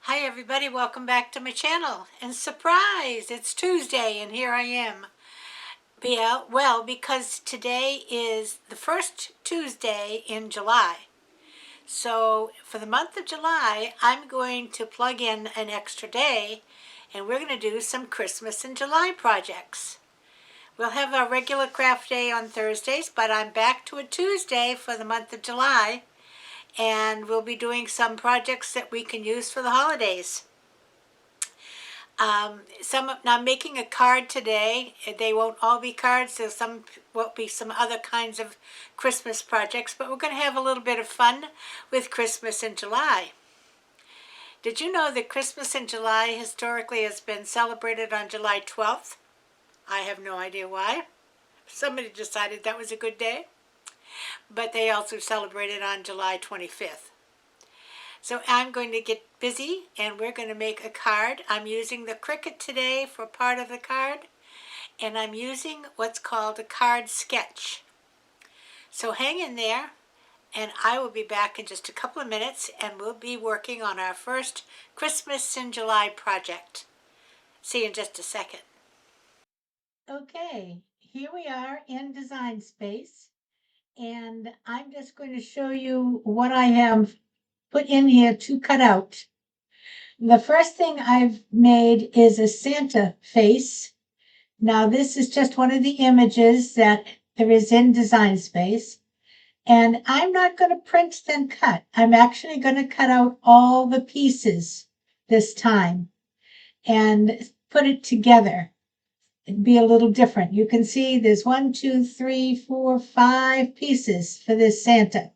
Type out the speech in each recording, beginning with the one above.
Hi everybody, welcome back to my channel. And surprise, it's Tuesday and here I am. Well, because today is the first Tuesday in July. So for the month of July, I'm going to plug in an extra day and we're going to do some Christmas in July projects. We'll have our regular craft day on Thursdays, but I'm back to a Tuesday for the month of July, and we'll be doing some projects that we can use for the holidays. I'm making a card today. They won't all be cards. There's will be some other kinds of Christmas projects, but we're going to have a little bit of fun with Christmas in July. Did you know that Christmas in July historically has been celebrated on July 12th? I have no idea why. Somebody decided that was a good day. But they also celebrate it on July 25th. So I'm going to get busy and we're going to make a card. I'm using the Cricut today for part of the card, and I'm using what's called a card sketch. So hang in there and I will be back in just a couple of minutes and we'll be working on our first Christmas in July project. See you in just a second. Okay, here we are in Design Space, and I'm just going to show you what I have put in here to cut out. The first thing I've made is a Santa face. Now this is just one of the images that there is in Design Space. And I'm not going to print then cut. I'm actually going to cut out all the pieces this time and put it together. It'd be a little different. You can see there's 1, 2, 3, 4, 5 pieces for this Santa.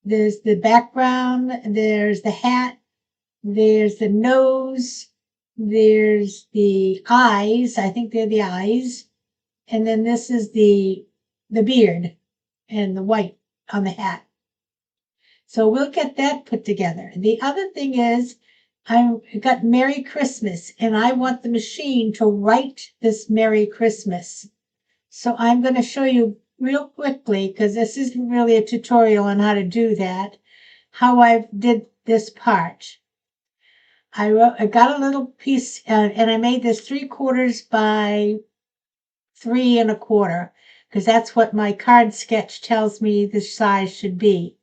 There's the background, there's the hat, there's the nose, there's the eyes. I think they're the eyes. And then this is the beard and the white on the hat. So we'll get that put together. The other thing is I got Merry Christmas, and I want the machine to write this Merry Christmas. So I'm going to show you real quickly, because this isn't really a tutorial on how to do that, how I did this part. I got a little piece, and I made this 3/4 by 3 1/4, because that's what my card sketch tells me the size should be.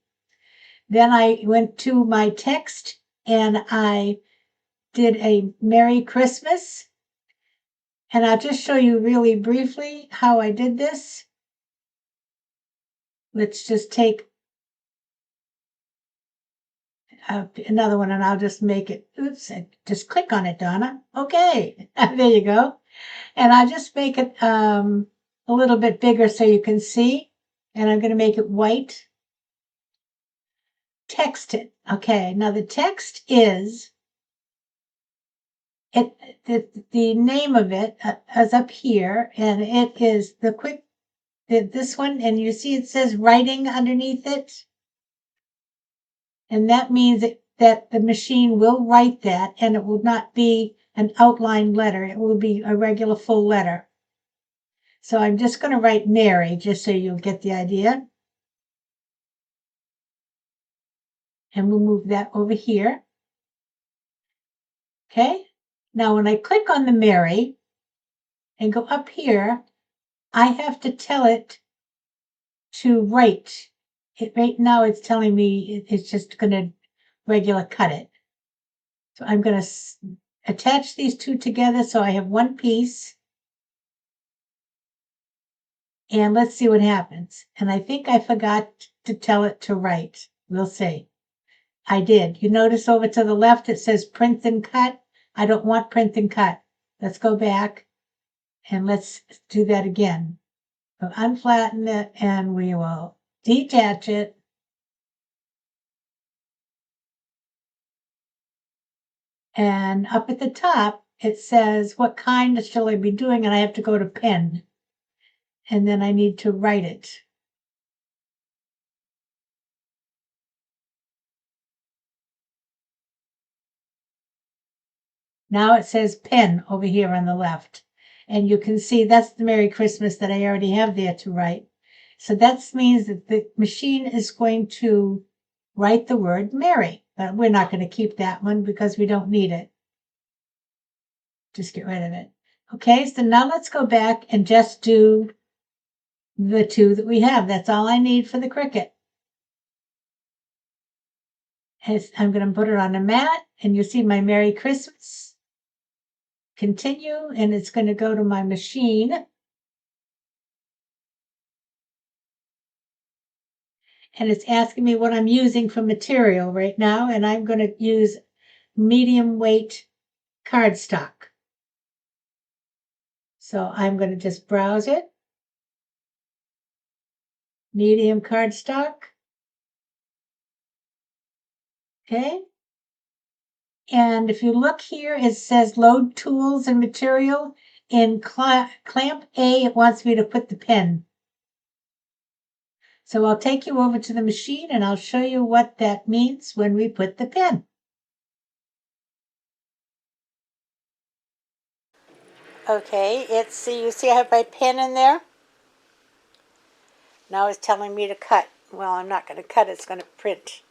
Then I went to my text and I did a Merry Christmas. And I'll just show you really briefly how I did this. Let's just take another one and I'll just make it. Oops, just click on it, Donna. Okay, there you go. And I just make it a little bit bigger so you can see. And I'm going to make it white. Text it. Okay, now the text is, the name of it is up here, and it is this one, and you see it says writing underneath it. And that means that the machine will write that, and it will not be an outline letter. It will be a regular full letter. So I'm just going to write Mary, just so you'll get the idea. And we'll move that over here. Okay. Now, when I click on the Mary and go up here, I have to tell it to write. Right now it's telling me it's just going to regular cut it. So I'm going to attach these two together so I have one piece. And let's see what happens. And I think I forgot to tell it to write. We'll see. I did. You notice over to the left it says print and cut. I don't want print and cut. Let's go back and let's do that again. We'll unflatten it and we will detach it. And up at the top, it says, what kind shall I be doing? And I have to go to pen. And then I need to write it. Now it says pen over here on the left. And you can see that's the Merry Christmas that I already have there to write. So that means that the machine is going to write the word Merry. but we're not going to keep that one because we don't need it. Just get rid of it. Okay, so now let's go back and just do the two that we have. That's all I need for the Cricut. I'm going to put it on a mat, and you'll see my Merry Christmas. Continue, and it's going to go to my machine. And it's asking me what I'm using for material right now, and I'm going to use medium weight cardstock. So I'm going to just browse it. Medium cardstock. Okay. And if you look here, it says load tools and material. In clamp A, it wants me to put the pen. So I'll take you over to the machine and I'll show you what that means when we put the pen. Okay, you see I have my pen in there? Now it's telling me to cut. Well, I'm not going to cut, it's going to print.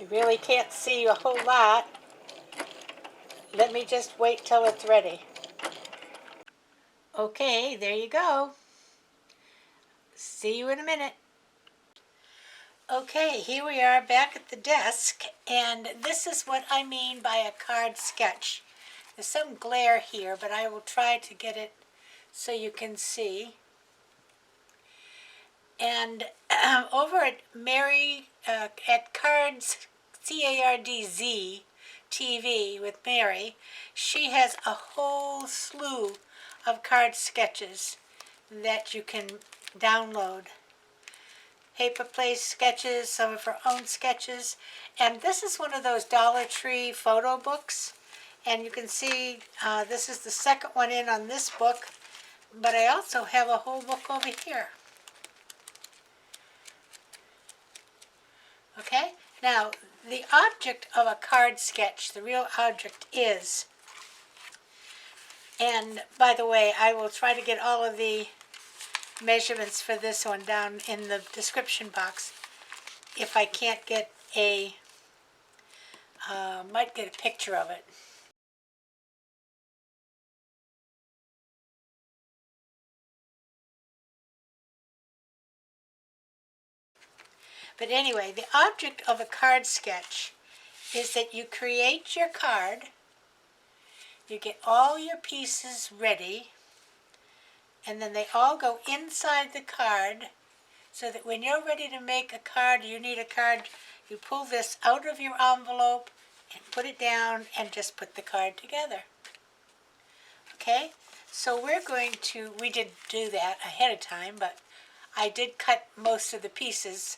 You really can't see a whole lot. Let me just wait till it's ready. Okay, there you go. See you in a minute. Okay, here we are back at the desk, and this is what I mean by a card sketch. There's some glare here, but I will try to get it so you can see. And over at at Cards, C-A-R-D-Z TV with Mary, she has a whole slew of card sketches that you can download. Paper place sketches, some of her own sketches, and this is one of those Dollar Tree photo books. And you can see this is the second one in on this book, but I also have a whole book over here. Okay, now the object of a card sketch, the real object is, and by the way, I will try to get all of the measurements for this one down in the description box if I can't get might get a picture of it. But anyway, the object of a card sketch is that you create your card, you get all your pieces ready, and then they all go inside the card so that when you're ready to make a card, you need a card, you pull this out of your envelope and put it down and just put the card together. Okay, so we didn't do that ahead of time, but I did cut most of the pieces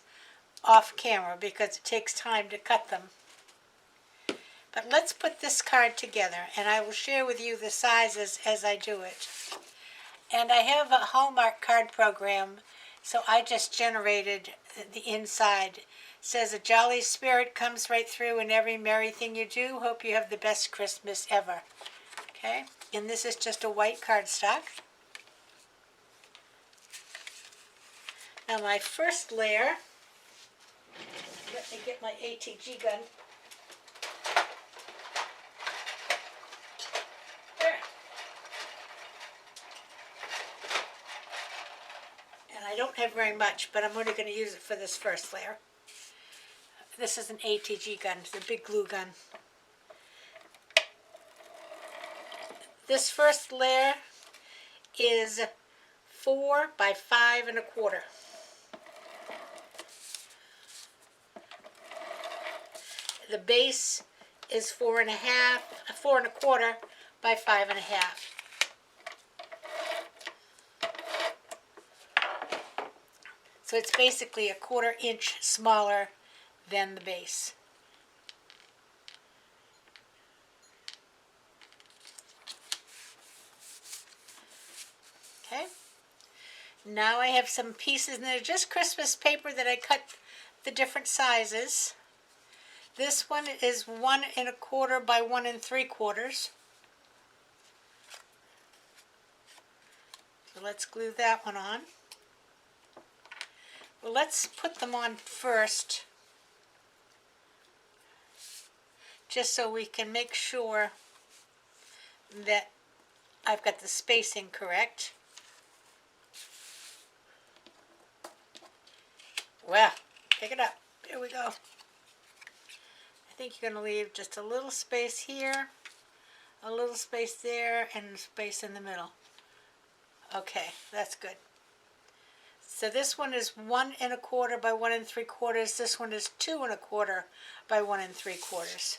off camera because it takes time to cut them. But let's put this card together, and I will share with you the sizes as I do it. And I have a Hallmark card program, so I just generated the inside. It says a jolly spirit comes right through in every merry thing you do. Hope you have the best Christmas ever. Okay, and this is just a white cardstock. Now my first layer, let me get my ATG gun. There. And I don't have very much, but I'm only going to use it for this first layer. This is an ATG gun, it's a big glue gun. This first layer is 4 by 5 1/4. The base is 4 1/4 by 5 1/2. So it's basically a 1/4 inch smaller than the base. Okay. Now I have some pieces, and they're just Christmas paper that I cut the different sizes. This one is 1 1/4 by 1 3/4. So let's glue that one on. Well, let's put them on first, just so we can make sure that I've got the spacing correct. Well, pick it up. Here we go. I think you're going to leave just a little space here, a little space there, and space in the middle. Okay, that's good. So this one is 1 1/4 by 1 3/4. This one is 2 1/4 by 1 3/4.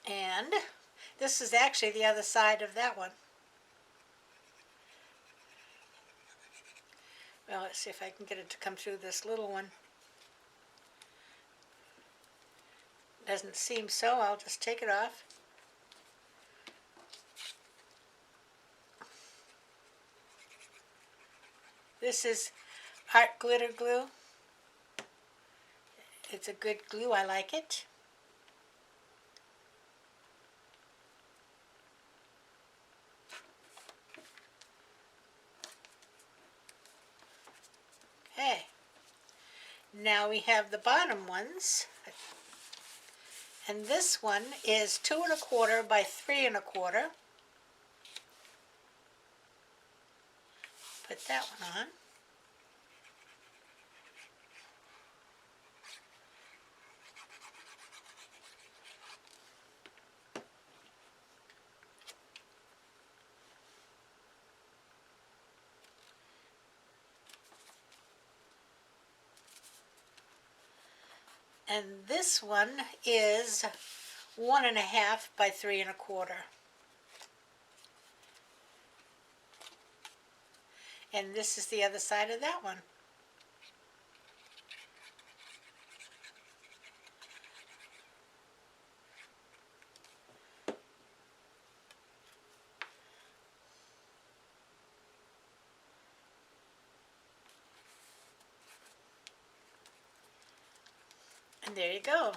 And this is actually the other side of that one. Well, let's see if I can get it to come through this little one. Doesn't seem so. I'll just take it off. This is Art Glitter Glue. It's a good glue. I like it. Okay. Now we have the bottom ones. And this one is 2 1/4 by 3 1/4. Put that one on. And this one is 1 1/2 by 3 1/4. And this is the other side of that one. And there you go.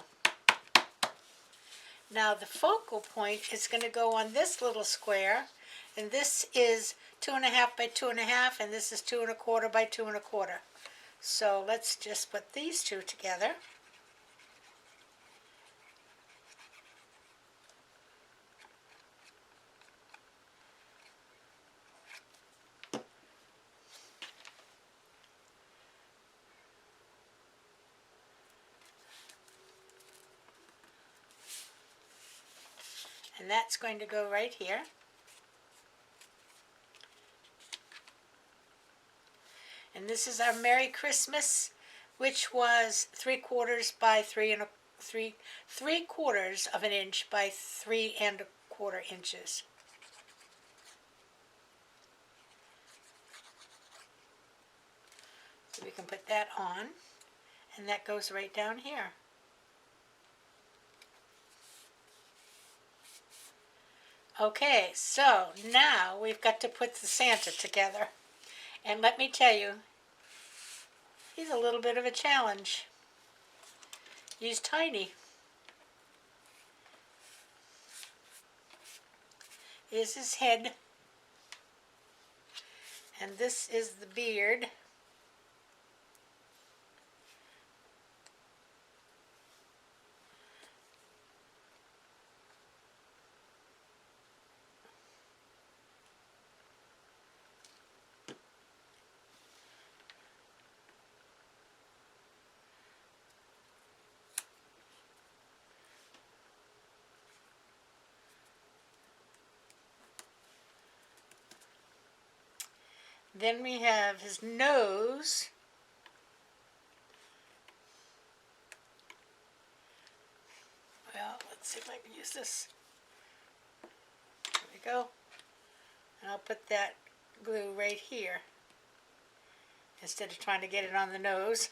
Now the focal point is going to go on this little square, and this is 2 1/2 by 2 1/2, and this is 2 1/4 by 2 1/4. So let's just put these two together. And that's going to go right here. And this is our Merry Christmas, which was 3/4 by 3/4 of an inch by 3 1/4 inches. So we can put that on, and that goes right down here. Okay, so now we've got to put the Santa together. And let me tell you, he's a little bit of a challenge. He's tiny. Here's his head. And this is the beard. Then we have his nose. Well, let's see if I can use this. There we go. And I'll put that glue right here instead of trying to get it on the nose.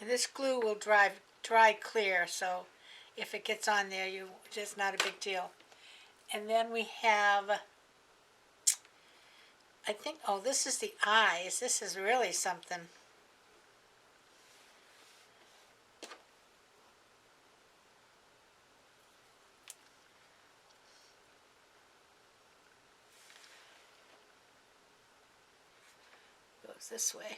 And this glue will dry clear, so if it gets on there, just not a big deal. And then we have, I think, oh, this is the eyes. This is really something. Goes this way.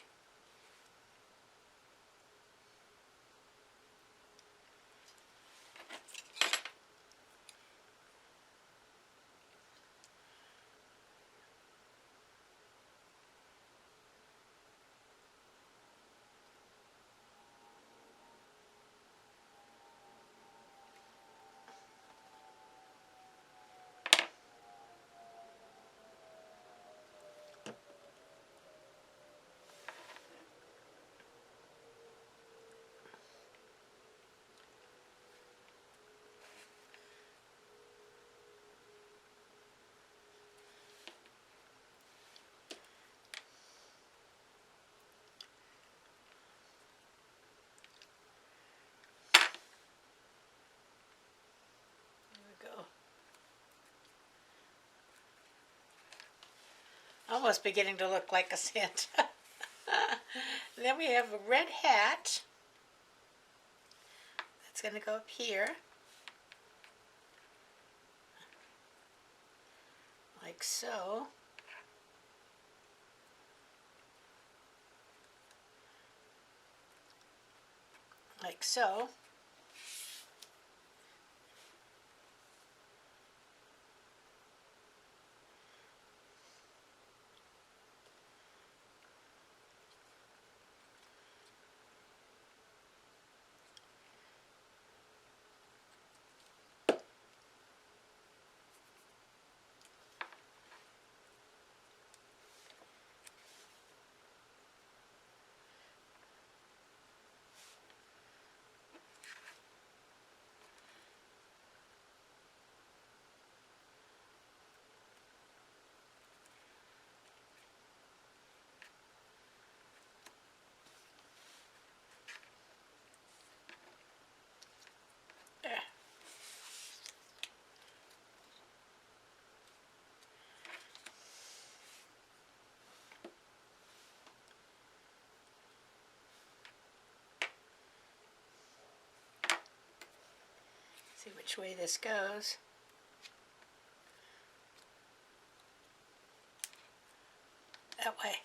Go. Almost beginning to look like a Santa. Then we have a red hat. That's going to go up here. Like so. Like so. There. See which way this goes. That way.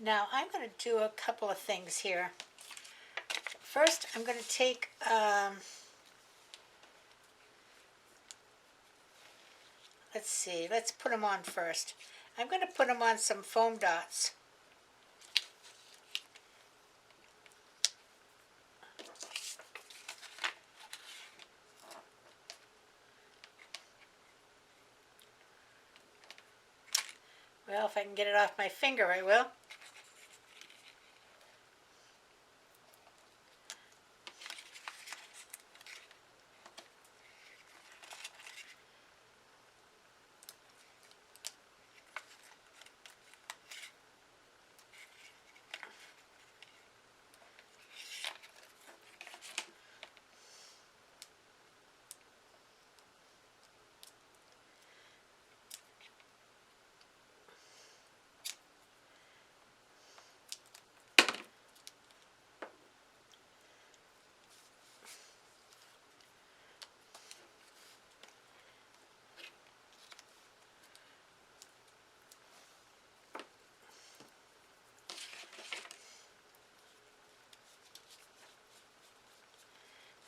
Now I'm going to do a couple of things here. First, I'm going to take let's see, let's put them on first. I'm going to put them on some foam dots. Well, if I can get it off my finger, I will.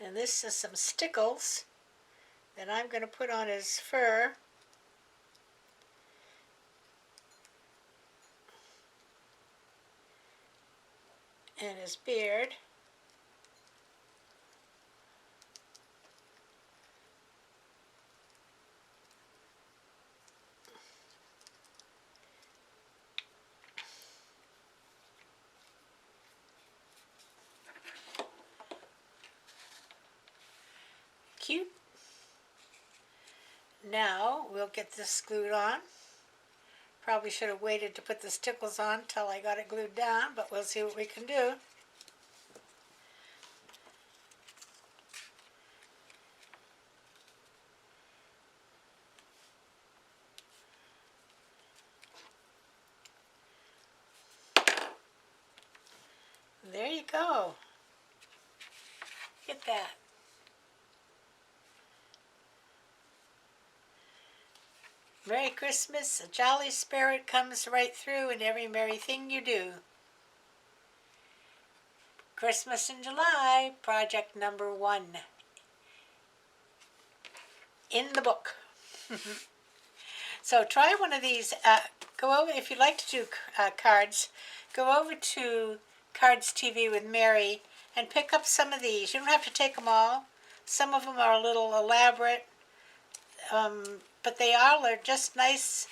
And this is some stickles that I'm going to put on his fur. And his beard. Cute. Now we'll get this glued on. Probably should have waited to put the stickles on till I got it glued down, but we'll see what we can do. There you go. Look at that. Merry Christmas, a jolly spirit comes right through in every merry thing you do. Christmas in July, project number 1. In the book. So try one of these. Go over, if you'd like to do cards, go over to Cardztv with Mary and pick up some of these. You don't have to take them all. Some of them are a little elaborate, but they all are just nice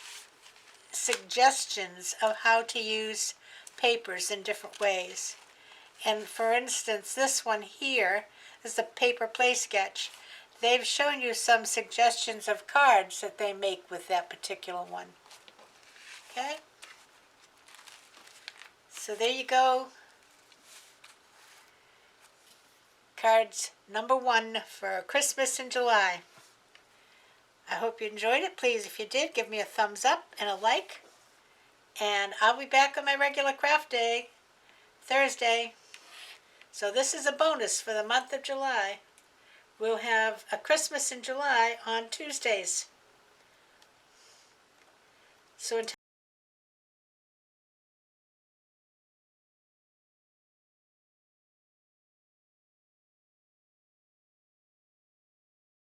suggestions of how to use papers in different ways. And for instance, this one here is the paper play sketch. They've shown you some suggestions of cards that they make with that particular one. Okay? So there you go. Cards number 1 for Christmas in July. I hope you enjoyed it. Please, if you did, give me a thumbs up and a like. And I'll be back on my regular craft day, Thursday. So this is a bonus for the month of July. We'll have a Christmas in July on Tuesdays. So until